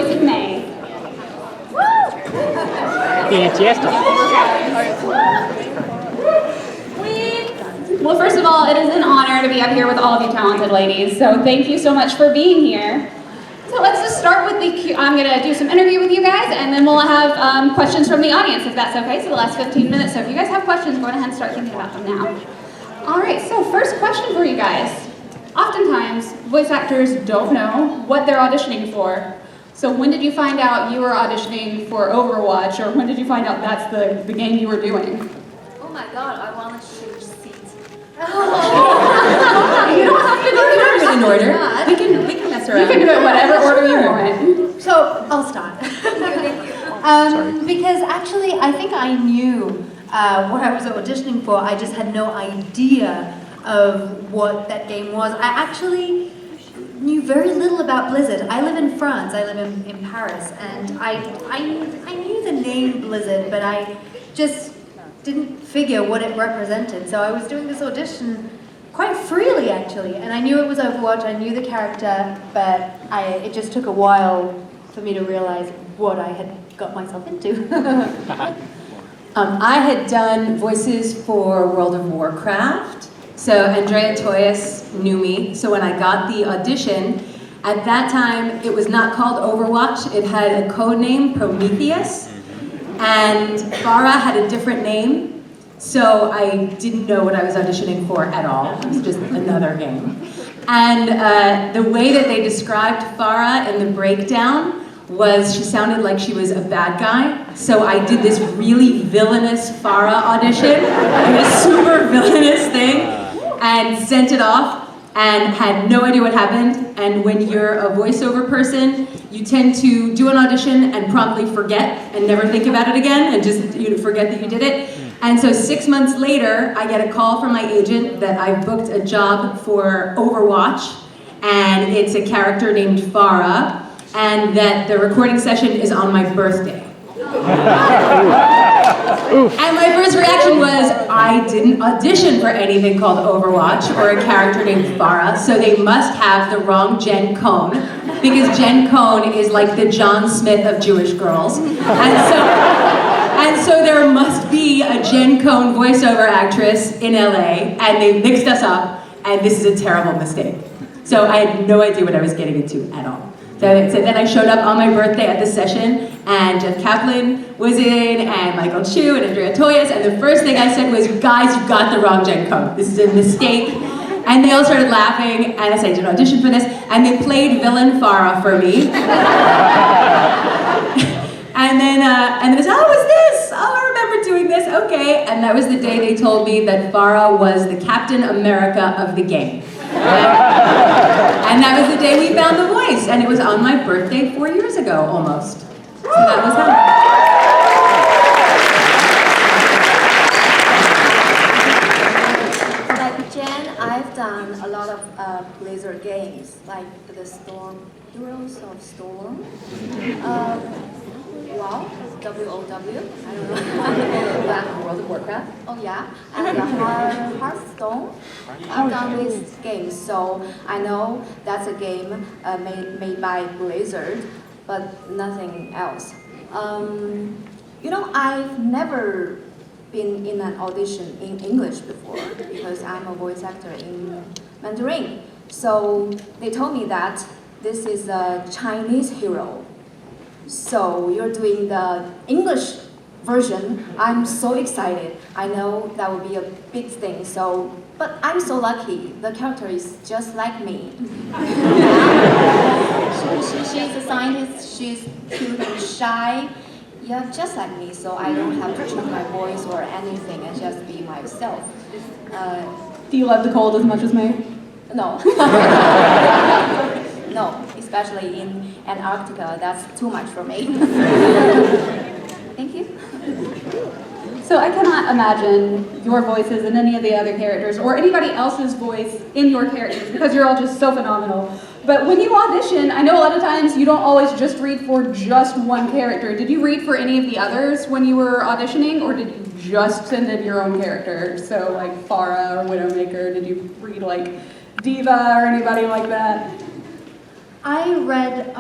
with May. Well, first of all, it is an honor to be up here with all of you talented ladies, so thank you so much for being here. So let's just start with I'm going to do some interview with you guys, and then we'll have questions from the audience, if that's okay, so the last 15 minutes. So if you guys have questions, go ahead and start thinking about them now. All right, so first question for you guys. Oftentimes, voice actors don't know what they're auditioning for. So when did you find out you were auditioning for Overwatch, or when did you find out that's the game you were doing? Oh my god, I want to change seats. You don't have to do it in order. We can mess around. You can do it whatever order you want. So I'll start. Because actually, I think I knew what I was auditioning for. I just had no idea of what that game was. I actually knew very little about Blizzard. I live in France. I live in Paris, and I knew the name Blizzard, but I just didn't figure what it represented. So I was doing this audition quite freely, actually, and I knew it was Overwatch. I knew the character, but it just took a while for me to realize what I had got myself into. I had done voices for World of Warcraft, so Andrea Toyas knew me. So when I got the audition, at that time it was not called Overwatch, it had a code name, Prometheus, and Pharah had a different name, so I didn't know what I was auditioning for at all. It was just another game. And the way that they described Pharah in the breakdown was she sounded like she was a bad guy. So I did this really villainous Pharah audition, like a super villainous thing, and sent it off and had no idea what happened. And when you're a voiceover person, you tend to do an audition and promptly forget and never think about it again and just forget that you did it. And so 6 months later, I get a call from my agent that I booked a job for Overwatch, and it's a character named Pharah, and that the recording session is on my birthday. And my first reaction was, I didn't audition for anything called Overwatch or a character named Pharah, so they must have the wrong Jen Cohn, because Jen Cohn is like the John Smith of Jewish girls. And so there must be a Jen Cohn voiceover actress in LA, and they mixed us up, and this is a terrible mistake. So I had no idea what I was getting into at all. So then I showed up on my birthday at the session, and Jeff Kaplan was in, and Michael Chu, and Andrea Toyas, and the first thing I said was, guys, you got the wrong Jen Cohn. This is a mistake. And they all started laughing, and I said, I did an audition for this, and they played villain Pharah for me. And then they said, oh, what's this? Oh, I remember doing this, okay. And that was the day they told me that Pharah was the Captain America of the game. And that was the day we found the voice, and it was on my birthday 4 years ago, almost. So that was that. Like Jen, I've done a lot of Blizzard games, like the Heroes of Storm. WoW, W-O-W, I don't know. World of Warcraft. Oh yeah, and the Hearthstone. I've done these games, so I know that's a game made by Blizzard, but nothing else. I've never been in an audition in English before because I'm a voice actor in Mandarin. So they told me that this is a Chinese hero. So you're doing the English version. I'm so excited. I know that will be a big thing. But I'm so lucky. The character is just like me. She's a scientist. She's cute and shy. Yeah, just like me. So I don't have to change my voice or anything and just be myself. Do you love the cold as much as me? No. No, especially in Antarctica, that's too much for me. Thank you. So I cannot imagine your voices in any of the other characters or anybody else's voice in your characters because you're all just so phenomenal. But when you audition, I know a lot of times you don't always just read for just one character. Did you read for any of the others when you were auditioning, or did you just send in your own character? So like Pharah or Widowmaker, did you read like Diva or anybody like that? I read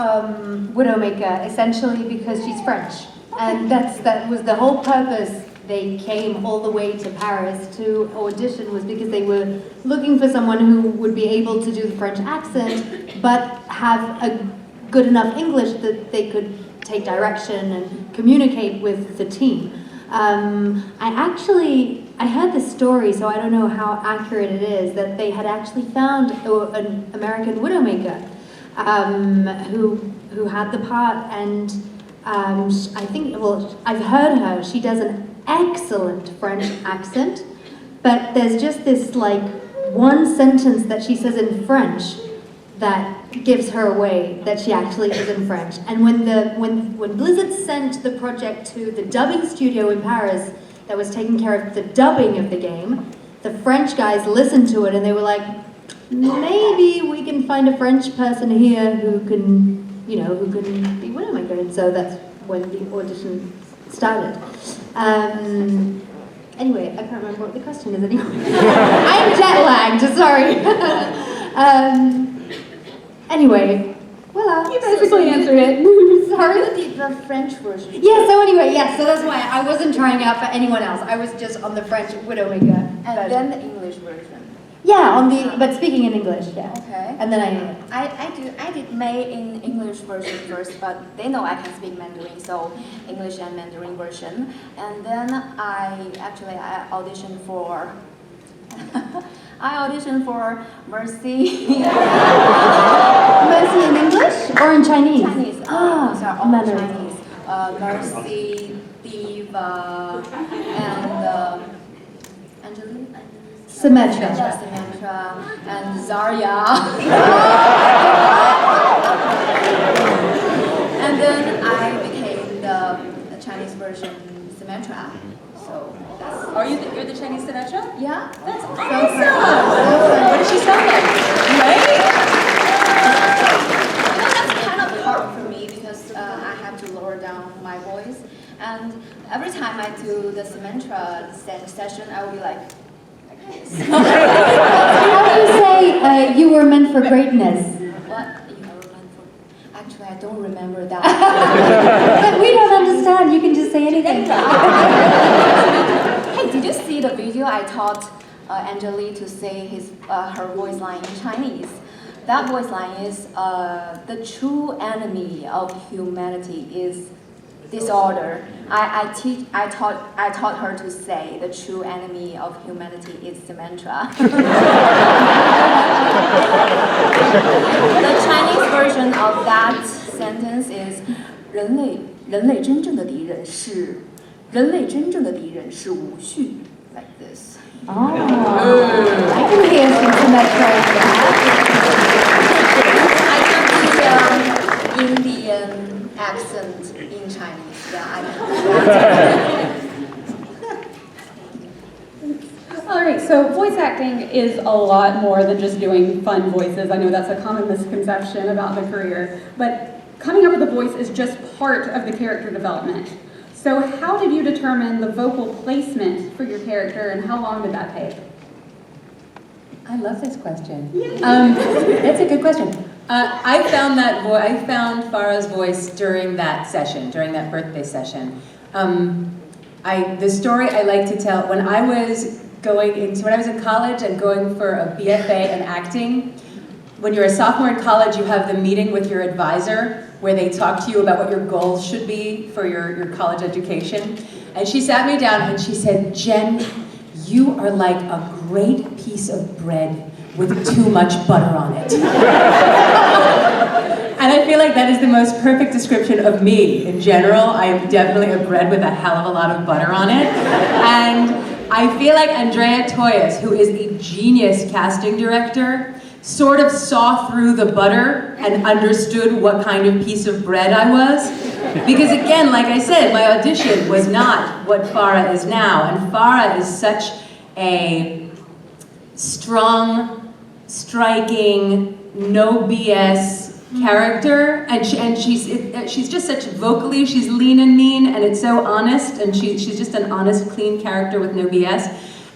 Widowmaker essentially because she's French, and that was the whole purpose. They came all the way to Paris to audition was because they were looking for someone who would be able to do the French accent, but have a good enough English that they could take direction and communicate with the team. I heard this story, so I don't know how accurate it is, that they had actually found an American Widowmaker who had the part, and I think, well, I've heard her, she does an excellent French accent, but there's just this like one sentence that she says in French that gives her away that she actually is in French. And when Blizzard sent the project to the dubbing studio in Paris that was taking care of the dubbing of the game, the French guys listened to it and they were like, maybe we can find a French person here who can be Widowmaker. And so that's when the audition started. Anyway, I can't remember what the question is anymore. I'm jet lagged, sorry. Anyway, voila. You basically answered it. Sorry, the French version. Yeah, so anyway, yeah, so that's why I wasn't trying out for anyone else. I was just on the French Widowmaker. And then the English version. Yeah, but speaking in English, yeah. Okay. And then I did May in English version first, but they know I can speak Mandarin, so English and Mandarin version. And then I auditioned for Mercy. Mercy in English or in Chinese? Chinese. These are all Mandarin. Chinese. Mercy, Diva, and Angeline. Symmetra. Symmetra and Zarya. And then I became the Chinese version Symmetra. So that's. You're the Chinese Sinatra? Yeah. That's awesome! What does she sound like? Right? That's kind of hard for me because I have to lower down my voice. And every time I do the Symmetra session, I will be like this. How do you say you were meant for greatness? What? You were meant for? Actually, I don't remember that. But we don't understand. You can just say anything. Hey, did you see the video I taught Angelique to say her voice line in Chinese? That voice line is the true enemy of humanity is disorder. I taught her to say the true enemy of humanity is Symmetra. The Chinese version of that sentence is 人类真正的敌人是无序 like this. Oh, I can hear some Symmetra in that. I have the Indian accent in Chinese. Yeah, I All right, so voice acting is a lot more than just doing fun voices. I know that's a common misconception about the career, but coming up with a voice is just part of the character development. So how did you determine the vocal placement for your character, and how long did that take? I love this question. That's a good question. I found Pharah's voice during that session, during that birthday session. The story I like to tell, when I was in college and going for a BFA in acting, when you're a sophomore in college, you have the meeting with your advisor where they talk to you about what your goals should be for your college education. And she sat me down and she said, Jen, you are like a great piece of bread with too much butter on it. And I feel like that is the most perfect description of me in general. I am definitely a bread with a hell of a lot of butter on it. And I feel like Andrea Toyas, who is a genius casting director, sort of saw through the butter and understood what kind of piece of bread I was. Because again, like I said, my audition was not what Pharah is now. And Pharah is such a strong, striking, no BS character, and she's just such vocally, she's lean and mean, and it's so honest, and she's just an honest, clean character with no BS.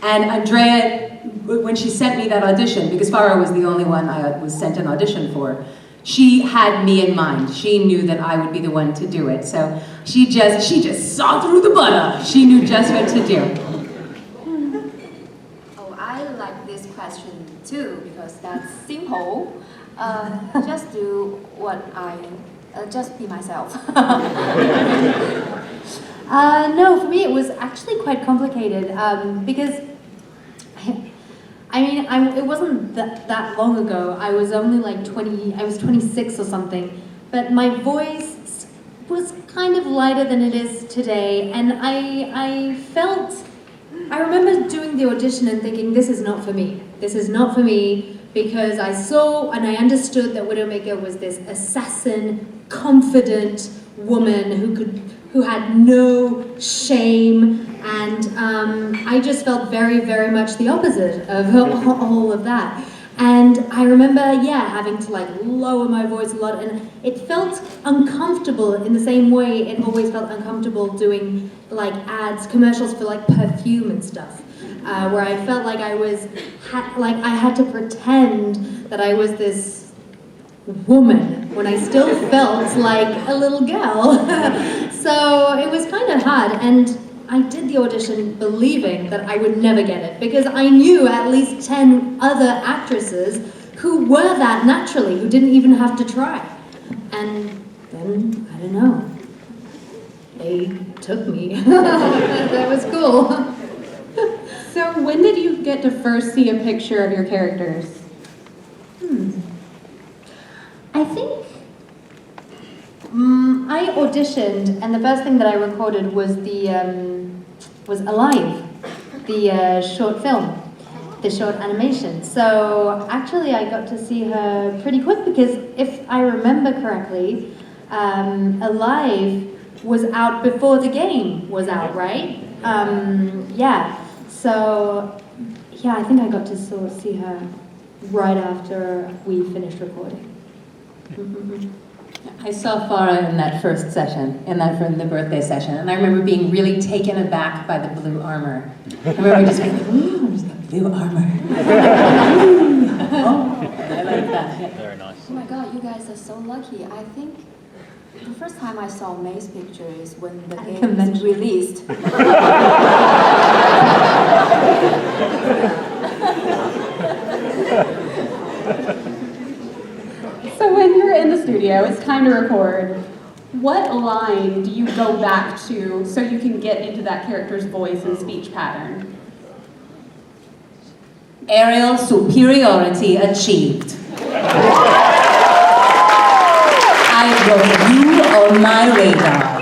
And Andrea, when she sent me that audition, because Pharah was the only one I was sent an audition for, she had me in mind. She knew that I would be the one to do it. So she just saw through the butter. She knew just what to do. Oh, I like this question too because that's simple. Just do what just be myself. No, for me it was actually quite complicated because it wasn't that long ago. I was only like 20, I was 26 or something, but my voice was kind of lighter than it is today, and I remember doing the audition and thinking, this is not for me. This is not for me, because I saw and I understood that Widowmaker was this assassin, confident woman who had no shame, and I just felt very, very much the opposite of all of that. And I remember, having to like lower my voice a lot, and it felt uncomfortable in the same way it always felt uncomfortable doing like ads, commercials for like perfume and stuff, where I felt like I had to pretend that I was this woman when I still felt like a little girl. So it was kind of hard, and I did the audition believing that I would never get it, because I knew at least 10 other actresses who were that naturally, who didn't even have to try. And then, I don't know, they took me. That was cool. So when did you get to first see a picture of your characters? I think I auditioned, and the first thing that I recorded was was Alive, the short film, the short animation. So actually, I got to see her pretty quick, because if I remember correctly, Alive was out before the game was out, right? So I think I got to sort of see her right after we finished recording. I saw Pharah in that first session, in the birthday session, and I remember being really taken aback by the blue armor. I remember just being like, ooh, there's got blue armor. Oh, I like that. Very nice. Oh my god, you guys are so lucky. I think the first time I saw May's picture is when the game was released. So when you're in the studio, it's time to record. What line do you go back to so you can get into that character's voice and speech pattern? Aerial superiority achieved. I wrote you on my radar.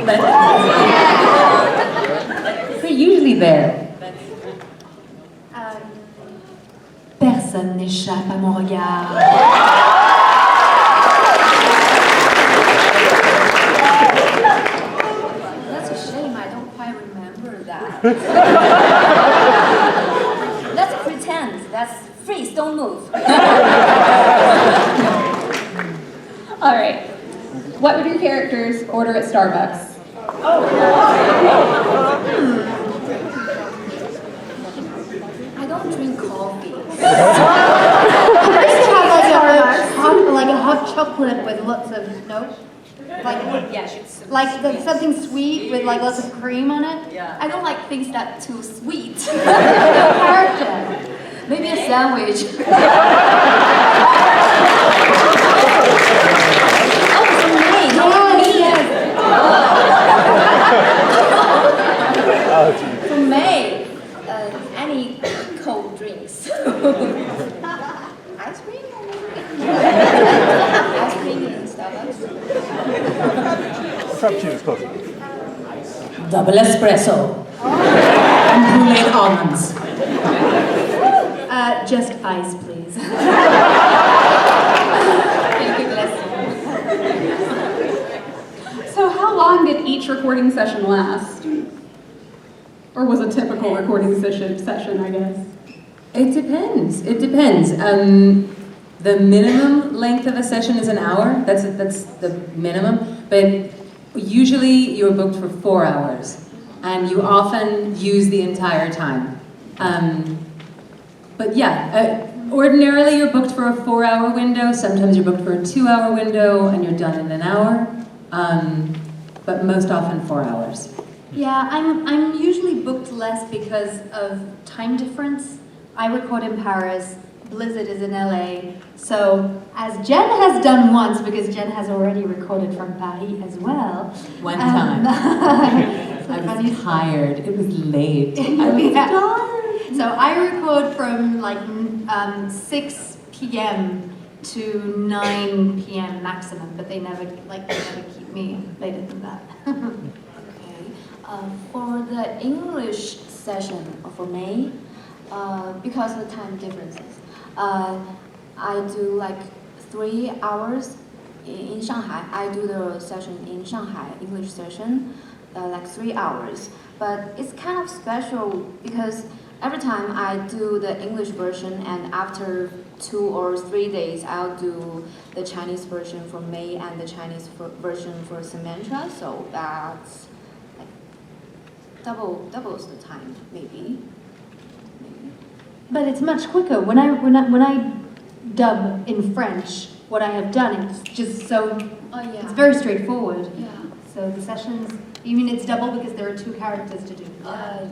We're usually there. Personne n'échappe à mon regard. That's a shame, I don't quite remember that. Let's pretend. Let's freeze, don't move. All right. What would your characters order at Starbucks? I don't drink coffee. I used to have like a hot chocolate with lots of something sweet with like lots of cream on it. I don't like things that too sweet. Character. Maybe a sandwich. Oh, for me, not me. For me, any cold drinks. Ice cream? Ice cream in Starbucks. Frappuccino's coffee. Double espresso. And brulee almonds. Just ice, please. So how long did each recording session last? Or was a typical recording session, I guess? It depends. It depends. The minimum length of a session is an hour. That's the minimum. But usually you're booked for 4 hours, and you often use the entire time. But yeah, Ordinarily, you're booked for a 4-hour window. Sometimes you're booked for a 2-hour window, and you're done in an hour. But most often 4 hours. Yeah, I'm usually booked less because of time difference. I record in Paris, Blizzard is in LA, so as Jen has done once, because Jen has already recorded from Paris as well. One time. I was tired. It was late. I was tired. So I record from like 6 p.m. to 9 p.m. maximum, but they never keep me later than that. For the English session for May, because of the time differences, I do like 3 hours in Shanghai. I do the session in Shanghai, English session, like 3 hours. But it's kind of special because every time I do the English version, and after 2 or 3 days, I'll do the Chinese version for May and the Chinese version for Samantha. So that's like doubles the time, maybe. But it's much quicker. When I dub in French, what I have done, it's just so, it's very straightforward. Yeah. So the sessions, you mean it's double because there are 2 characters to do?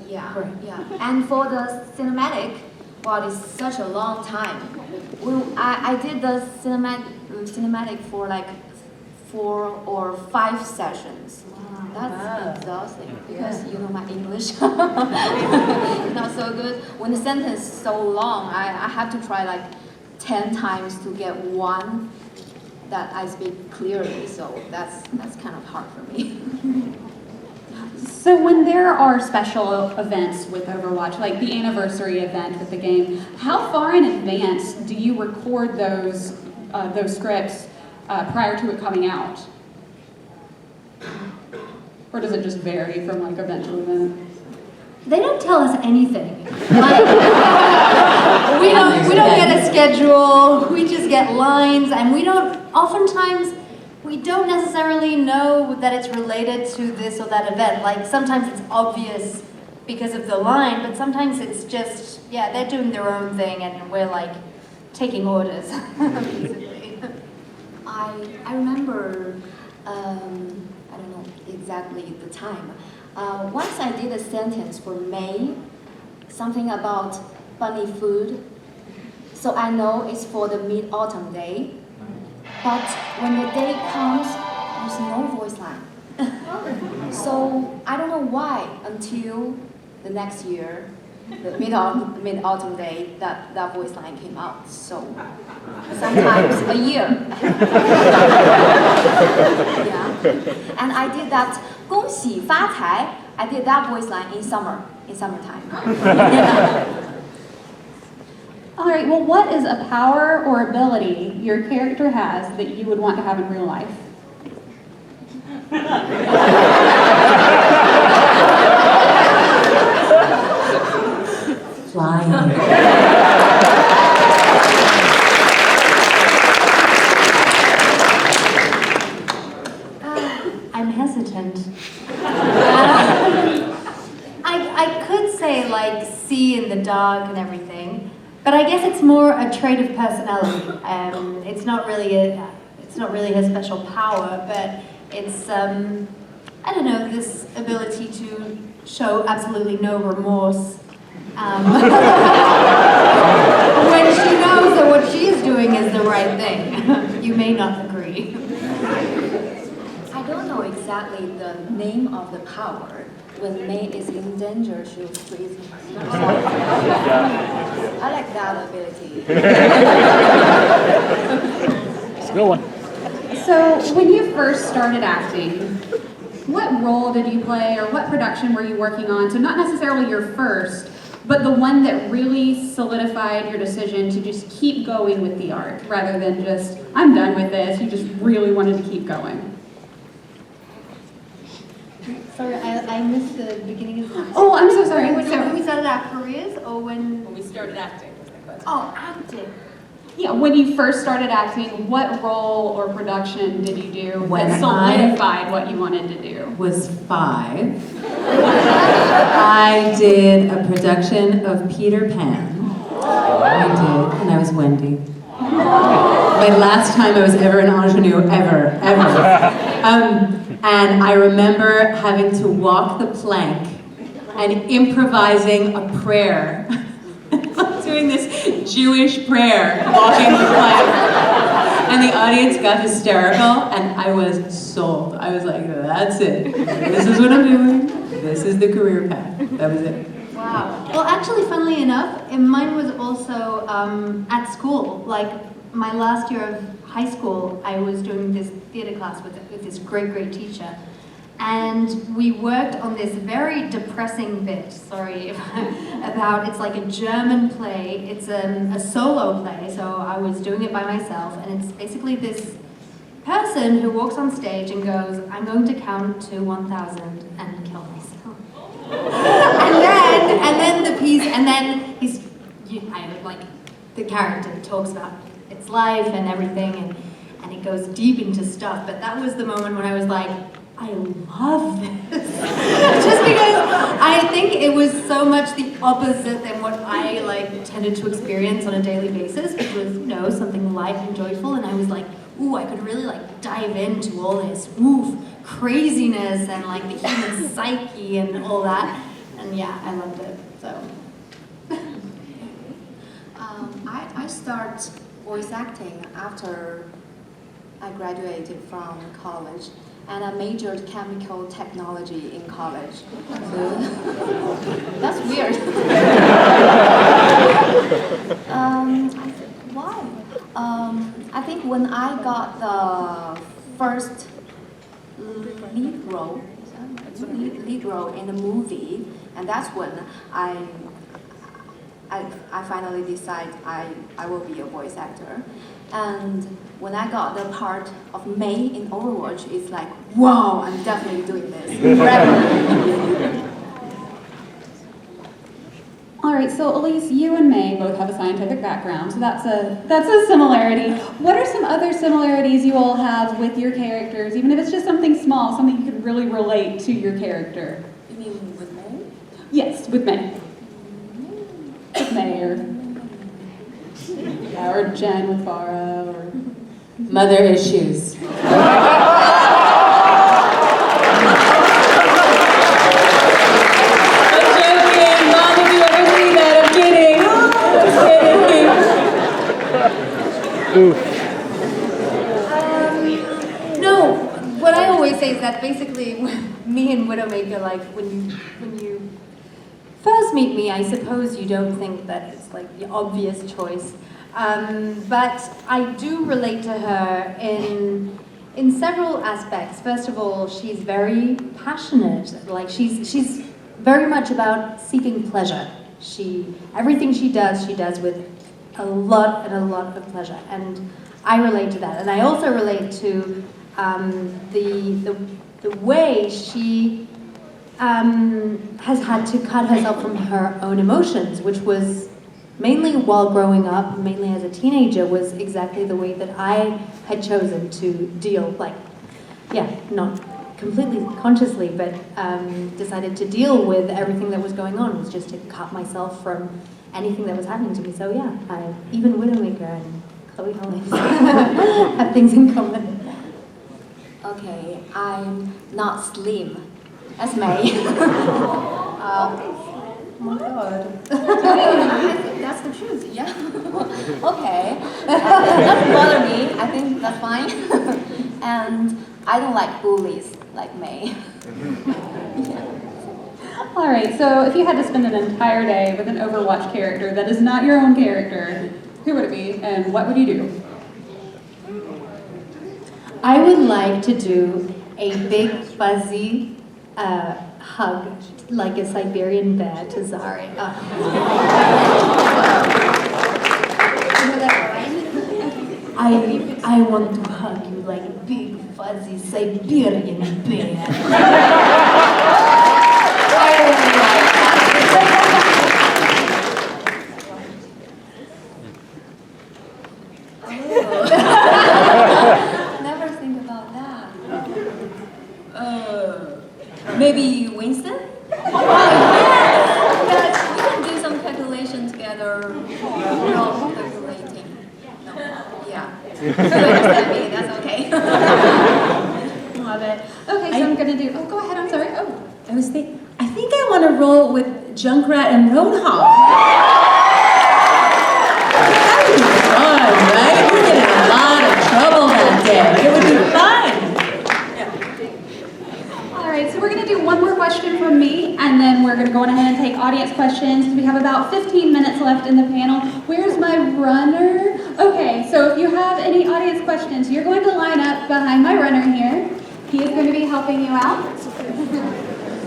Yeah. Right. Yeah. And for the cinematic, wow, it's such a long time. I did the cinematic for like 4 or 5 sessions. That's exhausting because you know my English not so good. When the sentence is so long, I have to try like 10 times to get one that I speak clearly. So that's kind of hard for me. So when there are special events with Overwatch, like the anniversary event with the game, how far in advance do you record those scripts prior to it coming out? Or does it just vary from like event to event? They don't tell us anything. Like, we don't get a schedule. We just get lines, and oftentimes we don't necessarily know that it's related to this or that event. Like sometimes it's obvious because of the line, but sometimes it's just, they're doing their own thing, and we're like taking orders, basically. I remember, I don't know exactly the time. Once I did a sentence for May, something about bunny food. So I know it's for the mid-autumn day. But when the day comes, there's no voice line. So I don't know why until the next year, the mid-autumn day, that voice line came out. So sometimes a year. Yeah. And I did that 恭喜发财. I did that voice line in summertime. All right, well, what is a power or ability your character has that you would want to have in real life? Flying. I'm hesitant. I could say like see in the dark and everything, but I guess it's more a trait of personality. It's not really a special power, but it's I don't know, this ability to show absolutely no remorse when she knows that what she is doing is the right thing. You may not agree. I don't know exactly the name of the power. When May is in danger, she'll freeze herself. I like that ability. It's a good one. So when you first started acting, what role did you play or what production were you working on? So not necessarily your first, but the one that really solidified your decision to just keep going with the art rather than just, I'm done with this, you just really wanted to keep going. Sorry, I missed the beginning of the question. Oh, I'm so sorry. When we started our careers, or when we started acting was the question. Oh, acting. Yeah, when you first started acting, what role or production did you do When that solidified what you wanted to do? Was 5. I did a production of Peter Pan. I did, and I was Wendy. My last time I was ever an ingenue, ever. And I remember having to walk the plank and improvising a prayer. Doing this Jewish prayer, walking the plank. And the audience got hysterical, and I was sold. I was like, that's it. This is what I'm doing. This is the career path. That was it. Wow. Well, actually, funnily enough, mine was also at school. Like, my last year of high school, I was doing this theater class with this great teacher. And we worked on this very depressing bit, about, it's like a German play. It's a solo play, so I was doing it by myself. And it's basically this person who walks on stage and goes, I'm going to count to 1,000 and kill myself. and then the piece, and then the character talks about its life and everything, and it goes deep into stuff. But that was the moment when I was like, I love this. Just because I think it was so much the opposite than what I tended to experience on a daily basis, which was, something light and joyful. And I was like, ooh, I could really dive into all this craziness and the human psyche and all that. And yeah, I loved it. So I start voice acting after I graduated from college. And I majored chemical technology in college. So, that's weird. Why? I think when I got the first lead role in the movie, and that's when I finally decide I will be a voice actor. And when I got the part of May in Overwatch, it's like, wow, I'm definitely doing this forever. All right, so Elise, you and May both have a scientific background, so that's a similarity. What are some other similarities you all have with your characters, even if it's just something small, something you could really relate to your character? You mean with May? Yes, with May. With May, or Jen with Pharah, or Mother issues. I'm joking, Mom, if you ever see that, I'm kidding. no, what I always say is that basically, me and Widowmaker, when you first meet me, I suppose you don't think that it's the obvious choice. But I do relate to her in several aspects. First of all, she's very passionate. She's very much about seeking pleasure. Everything she does with a lot of pleasure, and I relate to that. And I also relate to the way she has had to cut herself from her own emotions, which was mainly while growing up, mainly as a teenager, was exactly the way that I had chosen to deal, not completely consciously, but decided to deal with everything that was going on, was just to cut myself from anything that was happening to me. So yeah, even Widowmaker and Chloe Hollings have things in common. Okay, I'm not slim as May. Oh my god. That's the truth, yeah. Okay. Doesn't bother me. I think that's fine. And I don't like bullies like May. Yeah. All right, so if you had to spend an entire day with an Overwatch character that is not your own character, who would it be and what would you do? I would like to do a big fuzzy hug like a Siberian bear to Zari. I want to hug you like a big fuzzy Siberian bear. I really like that. Never think about that. Maybe Winston? Yes, we can do some calculation together. understand me, that's okay. Love it. Okay, so I'm gonna do, oh, go ahead, I'm sorry. Oh. I think I want to roll with Junkrat and Roadhog. That would be fun, right? We'd get in a lot of trouble that day. It would be fun. All right, so we're gonna do one more question from me, and then we're gonna go on ahead and take audience questions. We have about 15 minutes left in the panel. Where's my runner? Okay, so if you have any audience questions, you're going to line up behind my runner here. He is going to be helping you out.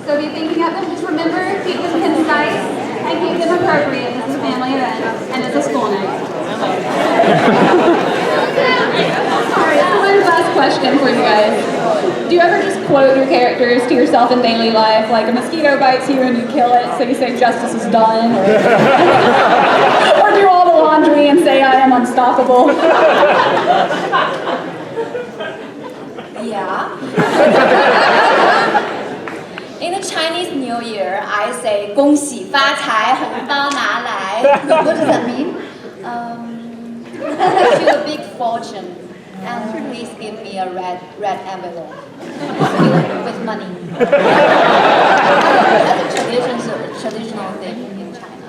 So be thinking of them. Just remember, keep them concise and keep them appropriate. This is a family event, and it's a school night. All right, so one last question for you guys. Do you ever just quote your characters to yourself in daily life, like a mosquito bites you and you kill it, so you say justice is done? Or do all the laundry and say I am unstoppable? Yeah. In the Chinese New Year, I say 恭喜发财，红包拿来. What does that mean? I wish you a big fortune, and please give me a red envelope filled with money. That's a traditional thing in China.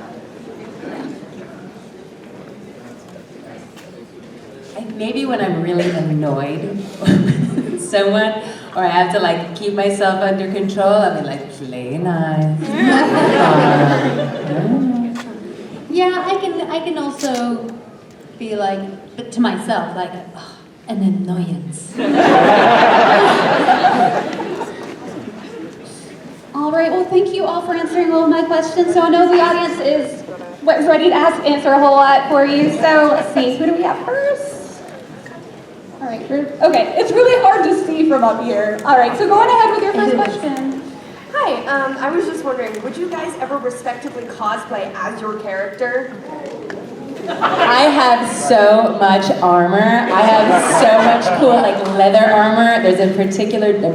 Maybe when I'm really annoyed with someone, or I have to like keep myself under control, I'll be like, play nice. Yeah, I can also be like, but to myself, like, oh, an annoyance. All right, well, thank you all for answering all of my questions. So I know the audience is ready to answer a whole lot for you. So let's see, who do we have first? All right, okay, it's really hard to see from up here. All right, so go on ahead with your first question. Hi, I was just wondering, would you guys ever respectively cosplay as your character? I have so much armor. I have so much cool like leather armor. There's a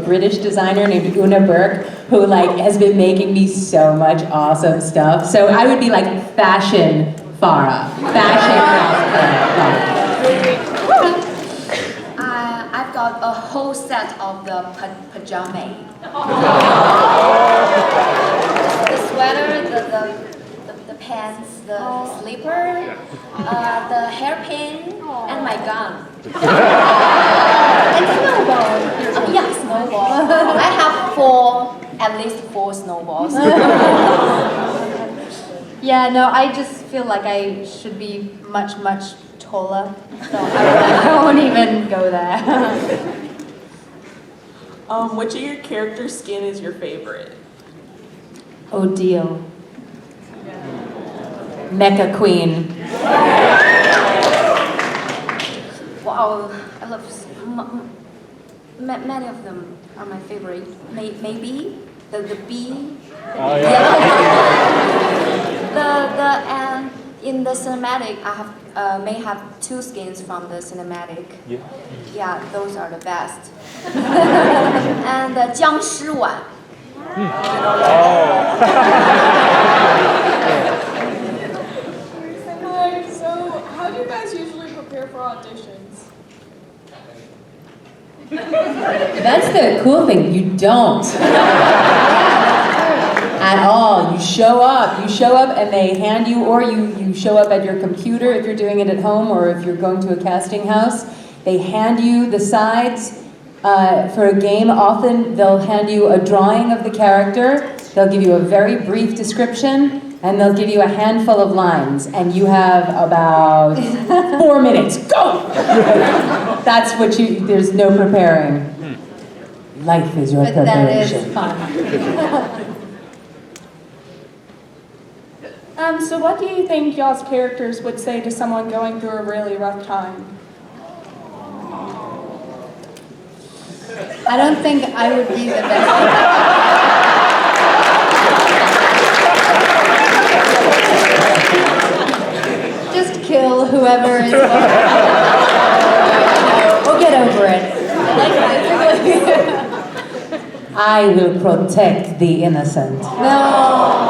British designer named Una Burke who like has been making me so much awesome stuff. So I would be like fashion Pharah. I've got a whole set of the pajama. The sweater, the pants, the slipper, the hairpin, and my gun. And snowball. Oh yeah, snowball. I have at least four snowballs. Yeah, no, I just feel like I should be much taller. So I won't even go there. Which of your character's skin is your favorite? Oh deal. Mecha Queen. Wow, I love many of them are my favorite. Maybe the bee. Oh, yeah. And in the cinematic, I have may have two skins from the cinematic. Yeah. Yeah, those are the best. And the 僵尸碗. Hi, so how do you guys usually prepare for auditions? That's the cool thing, you don't. At all. You show up and they hand you, or you show up at your computer if you're doing it at home, or if you're going to a casting house. They hand you the sides. For a game, often they'll hand you a drawing of the character, they'll give you a very brief description, and they'll give you a handful of lines, and you have about 4 minutes. Go! That's what there's no preparing. Life is your preparation. That is fun. So what do you think y'all's characters would say to someone going through a really rough time? I don't think I would be the best. Just kill whoever is. We'll get over it. I will protect the innocent. No.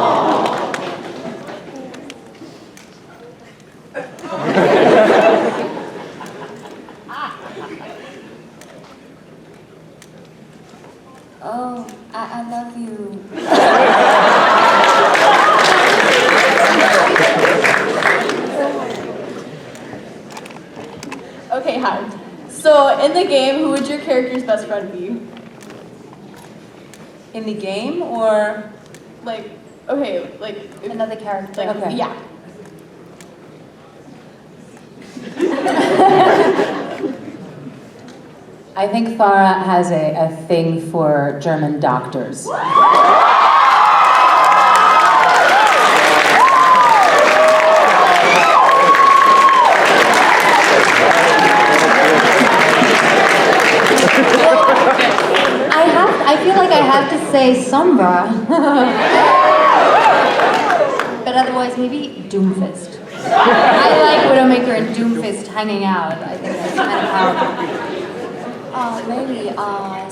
I love you. Okay, hi. So, in the game, who would your character's best friend be? In the game, or? Like, okay, like, if- Another character. like, Okay. yeah. I think Pharah has a thing for German doctors. I feel like I have to say Sombra. But otherwise, maybe Doomfist. I like Widowmaker and Doomfist hanging out. I think that's kind of powerful. Maybe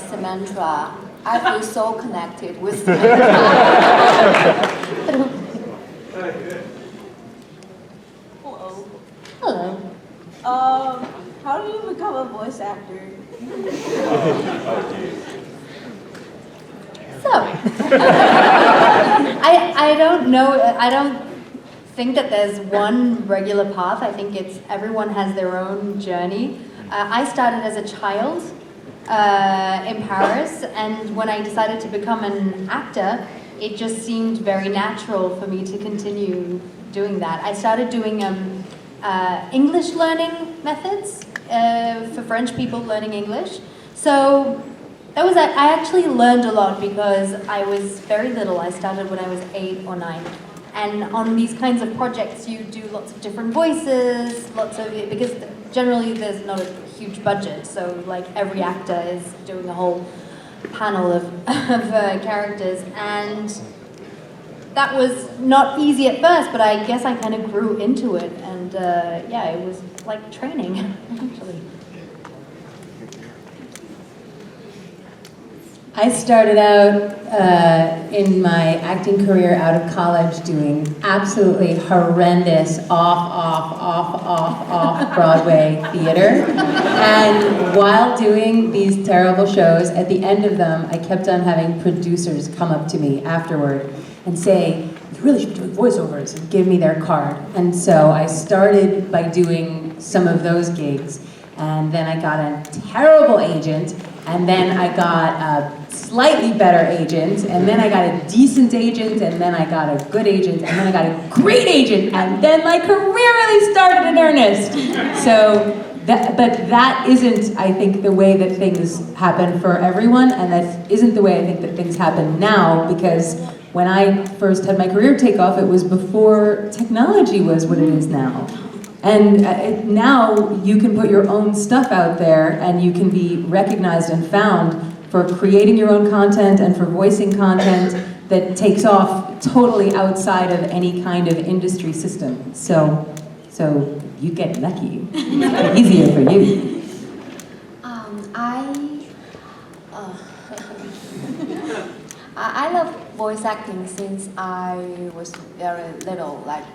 Samantha. I feel so connected with Samantha. Hello. Hello. How do you become a voice actor? So, I don't know, I don't think that there's one regular path. I think everyone has their own journey. I started as a child in Paris, and when I decided to become an actor, it just seemed very natural for me to continue doing that. I started doing English learning methods for French people learning English. So I actually learned a lot because I was very little. I started when I was 8 or 9. And on these kinds of projects, you do lots of different voices, because generally there's not a huge budget. So like every actor is doing a whole panel of characters. And that was not easy at first, but I guess I kind of grew into it. And yeah, it was like training, actually. I started out in my acting career out of college doing absolutely horrendous off Broadway theater. And while doing these terrible shows, at the end of them, I kept on having producers come up to me afterward and say, "You really should be doing voiceovers," and give me their card. And so I started by doing some of those gigs, and then I got a terrible agent, and then I got a slightly better agent, and then I got a decent agent, and then I got a good agent, and then I got a great agent, and then my career really started in earnest. So, but that isn't, I think, the way that things happen for everyone, and that isn't the way I think that things happen now, because when I first had my career take off, it was before technology was what it is now. And now you can put your own stuff out there, and you can be recognized and found for creating your own content and for voicing content that takes off totally outside of any kind of industry system. So you get lucky. It's easier for you. I love voice acting since I was very little, like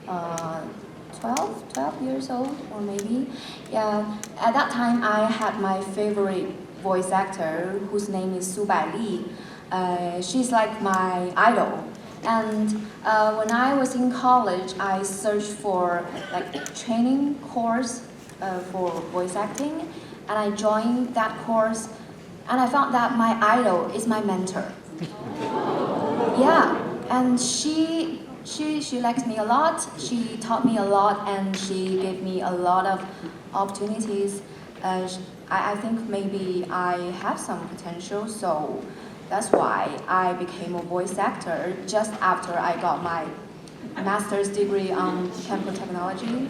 12 years old, or maybe. Yeah, at that time I had my favorite voice actor, whose name is Su Baili. She's like my idol. And when I was in college, I searched for like training course for voice acting, and I joined that course, and I found that my idol is my mentor. Yeah, and she likes me a lot. She taught me a lot, and she gave me a lot of opportunities. I think maybe I have some potential, so that's why I became a voice actor just after I got my master's degree on chemical technology.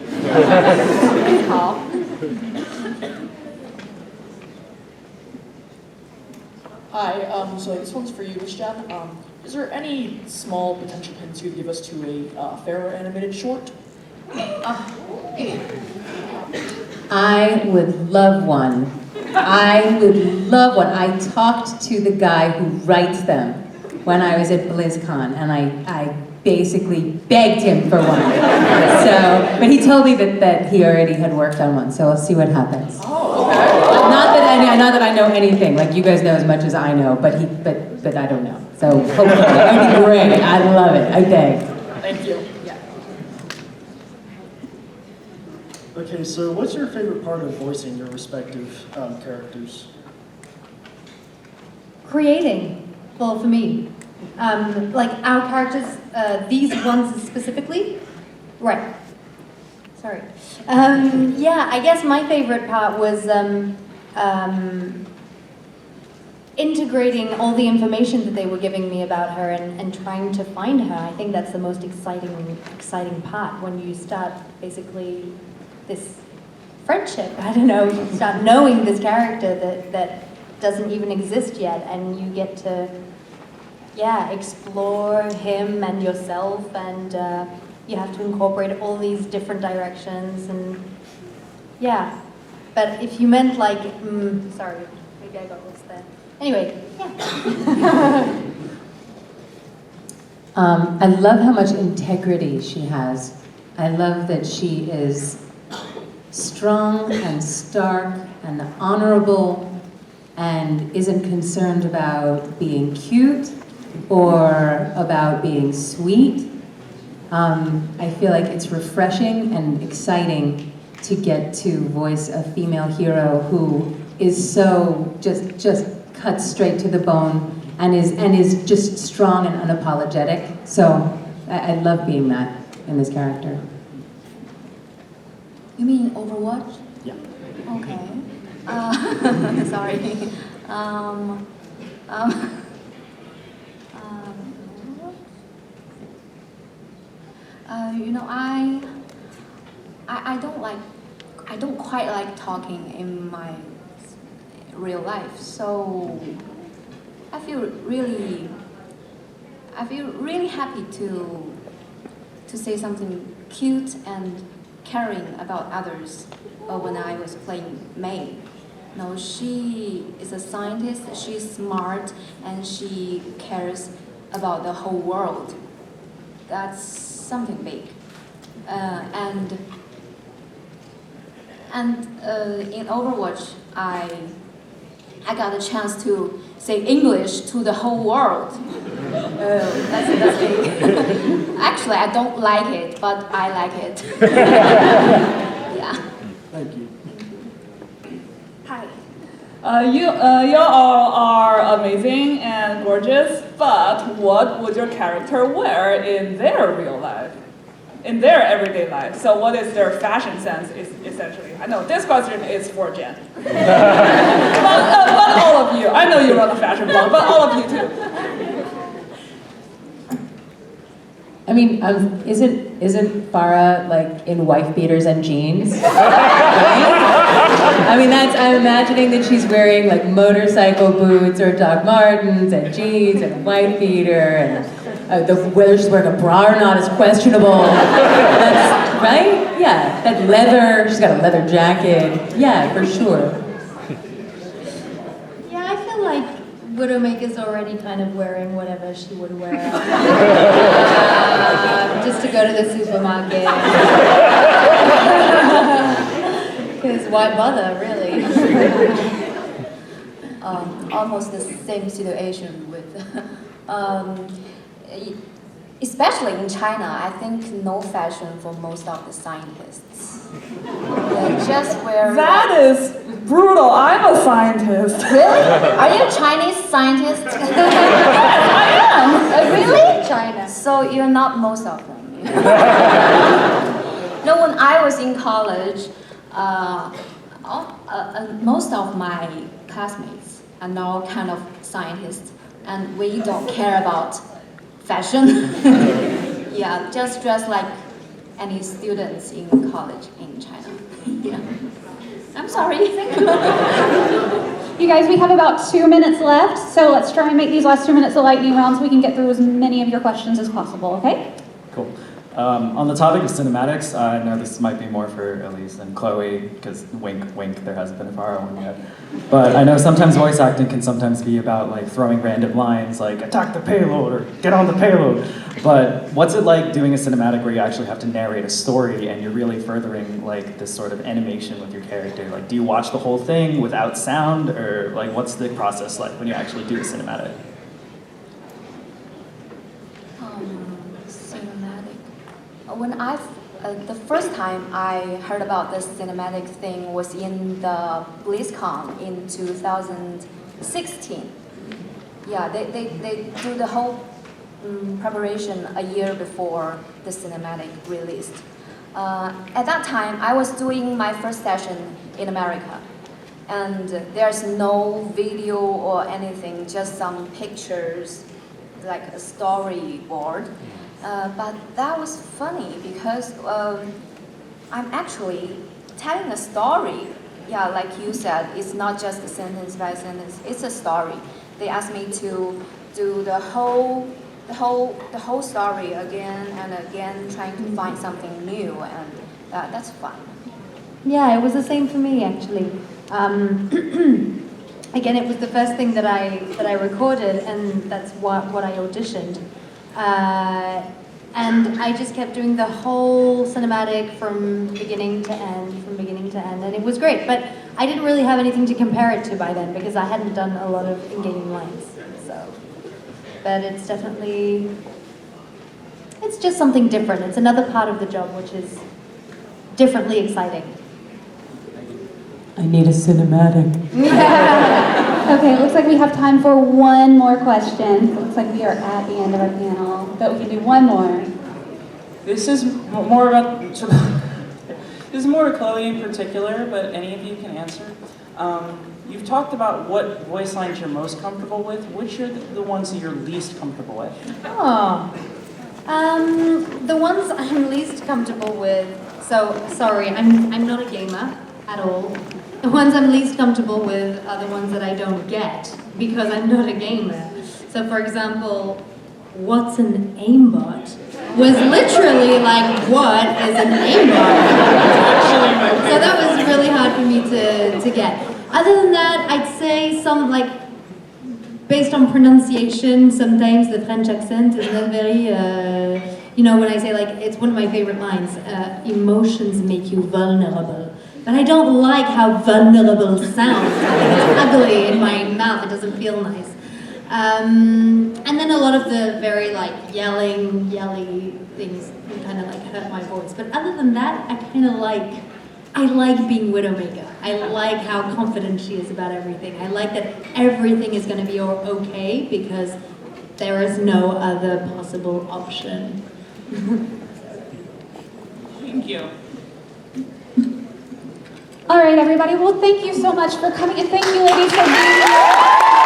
Hi, so this one's for you, Zhang. Is there any small potential hints you could give us to a Pharah animated short? I would love one. I would love one. I talked to the guy who writes them when I was at BlizzCon, and I basically begged him for one. But he told me that he already had worked on one, so we'll see what happens. Oh, okay. Not that not that I know anything. Like you guys know as much as I know, but I don't know. So hopefully, it'll be great. I love it. I think. Thank you. Okay, so what's your favorite part of voicing your respective characters? Creating, well, for me. Like our characters, these ones specifically. Right. Sorry. Yeah, I guess my favorite part was integrating all the information that they were giving me about her and trying to find her. I think that's the most exciting part when you start basically this friendship. I don't know, you start knowing this character that doesn't even exist yet, and you get to, explore him and yourself, and you have to incorporate all these different directions, and But if you meant like, sorry, maybe I got lost there. Anyway, I love how much integrity she has. I love that she is strong and stark and honorable and isn't concerned about being cute or about being sweet. I feel like it's refreshing and exciting to get to voice a female hero who is so just cut straight to the bone and is just strong and unapologetic. So I love being that in this character. You mean Overwatch? Yeah. Okay. Sorry. You know, I don't quite like talking in my real life, so I feel really happy to say something cute and caring about others when I was playing May. No, she is a scientist, she's smart, and she cares about the whole world. That's something big. And in Overwatch, I got a chance to say English to the whole world. That's big. Actually, I don't like it, but I like it. Yeah. Thank you. Hi. You all are amazing and gorgeous, but what would your character wear in their real life? In their everyday life? So what is their fashion sense, essentially? I know this question is for Jen. but all of you. I know you run a fashion blog, but all of you too. I mean, isn't Pharah like in wife beaters and jeans? I mean, I'm imagining that she's wearing like motorcycle boots or Doc Martens and jeans and a wife beater, and whether she's wearing a bra or not is questionable. That's right? Yeah, that leather, she's got a leather jacket. Yeah, for sure. yeah, I feel like Widowmaker's already kind of wearing whatever she would wear just to go to the supermarket. Because why bother, really? Almost the same situation with, especially in China, I think no fashion for most of the scientists. They just wear. That is brutal. I'm a scientist. Really? Are you a Chinese scientist? Yes, I am. Really? China. So you're not most of them. No, when I was in college, most of my classmates are now kind of scientists, and we don't care about fashion. Yeah, just dress like any students in college in China. Yeah. I'm sorry. You guys, we have about 2 minutes left, so let's try and make these last 2 minutes a lightning round so we can get through as many of your questions as possible, okay? Cool. On the topic of cinematics, I know this might be more for Elise and Chloe, because wink, wink, there hasn't been a Pharah one yet. But I know sometimes voice acting can sometimes be about like throwing random lines like attack the payload or get on the payload. But what's it like doing a cinematic where you actually have to narrate a story and you're really furthering like this sort of animation with your character? Like, do you watch the whole thing without sound, or like what's the process like when you actually do a cinematic? Cinematic. When the first time I heard about this cinematic thing was in the BlizzCon in 2016. Yeah, they do the whole preparation a year before the cinematic released. At that time, I was doing my first session in America, and there's no video or anything, just some pictures, like a storyboard. But that was funny because I'm actually telling a story. Yeah, like you said, it's not just a sentence by sentence, it's a story. They asked me to do the whole story again and again, trying to find something new, and that's fun. Yeah, it was the same for me actually. Again, it was the first thing that I recorded, and that's what I auditioned. And I just kept doing the whole cinematic from beginning to end, and it was great. But I didn't really have anything to compare it to by then because I hadn't done a lot of in-game lines. So, but it's just something different. It's another part of the job which is differently exciting. I need a cinematic. Okay, it looks like we have time for one more question. It looks like we are at the end of our panel, but we can do one more. This is more about, this is more to Chloe in particular, but any of you can answer. You've talked about what voice lines you're most comfortable with. Which are the ones that you're least comfortable with? The ones I'm least comfortable with. So sorry, I'm not a gamer at all. The ones I'm least comfortable with are the ones that I don't get because I'm not a gamer. So for example, what's an aimbot was literally like, what is an aimbot? So that was really hard for me to get. Other than that, I'd say some like, based on pronunciation, sometimes the French accent is not very, you know, when I say like, it's one of my favorite lines, emotions make you vulnerable. But I don't like how vulnerable sounds. I think it's ugly in my mouth, it doesn't feel nice. And then a lot of the very like yelly things kind of like hurt my voice. But other than that, I like being Widowmaker. I like how confident she is about everything. I like that everything is going to be okay because there is no other possible option. Thank you. All right, everybody. Well, thank you so much for coming, and thank you, ladies, for being here.